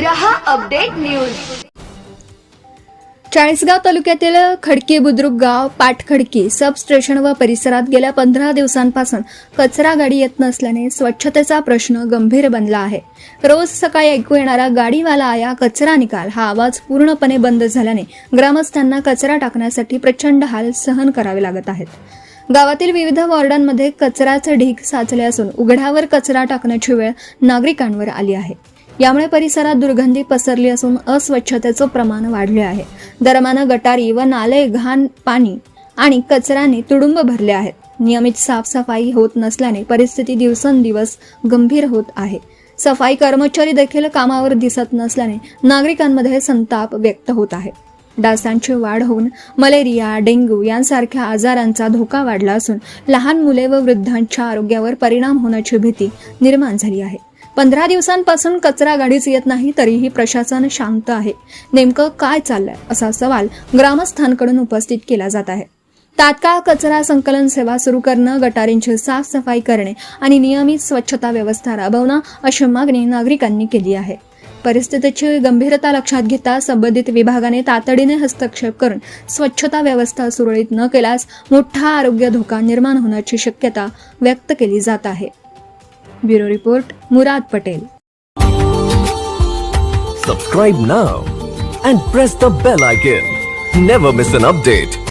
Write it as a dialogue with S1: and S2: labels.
S1: रहा update news.
S2: Chalisgaon तालुक्यातील खडकी बुद्रुक गाव पाटखडकी सब स्टेशन व परिसरात गेल्या 15 दिवसांपासून कचरा गाडी येत नसल्याने स्वच्छतेचा प्रश्न गंभीर बनला आहे। रोज सकाळी ऐकू येणारा गाडीवाला आया कचरा निकाल हा आवाज पूर्णपणे बंद झाल्याने ग्रामस्थांना कचरा टाकण्यासाठी प्रचंड हाल सहन करावे लागत आहेत। गावातील विविध वॉर्डांमध्ये कचऱ्याचे ढीग साचले असून उघड्यावर कचरा टाकण्याची वेळ नागरिकांवर आली आहे। यामुळे परिसरात दुर्गंधी पसरली असून अस्वच्छतेचे प्रमाण वाढले आहे। दरम्यान गटारी व नाले घाण पाणी आणि कचऱ्याने तुडुंब भरले आहेत। नियमित साफसफाई होत नसल्याने परिस्थिती दिवसेंदिवस गंभीर होत आहे। सफाई कर्मचारी देखील कामावर दिसत नसल्याने नागरिकांमध्ये संताप व्यक्त होत आहे। डासांची वाढ होऊन मलेरिया, डेंग्यू यांसारख्या आजारांचा धोका वाढला असून लहान मुले व वृद्धांच्या आरोग्यावर परिणाम होण्याची भीती निर्माण झाली आहे। 15 दिवसांपासून कचरा गाडीच येत नाही तरीही प्रशासन शांत आहे। नेमकं काय चाललंय असा सवाल ग्रामस्थांकडून उपस्थित केला जात आहे। तात्काळ कचरा संकलन सेवा सुरू करणं, गटारींची साफसफाई करणे आणि नियमित स्वच्छता व्यवस्था राबवणं अशी मागणी नागरिकांनी केली आहे। परिस्थितीची गंभीरता लक्षात घेता संबंधित विभागाने तातडीने हस्तक्षेप करून स्वच्छता व्यवस्था सुरळीत न केल्यास मोठा आरोग्य धोका निर्माण होण्याची शक्यता व्यक्त केली जात आहे। Bureau report Murad Patel.
S3: Subscribe now and press the bell icon. Never miss an update.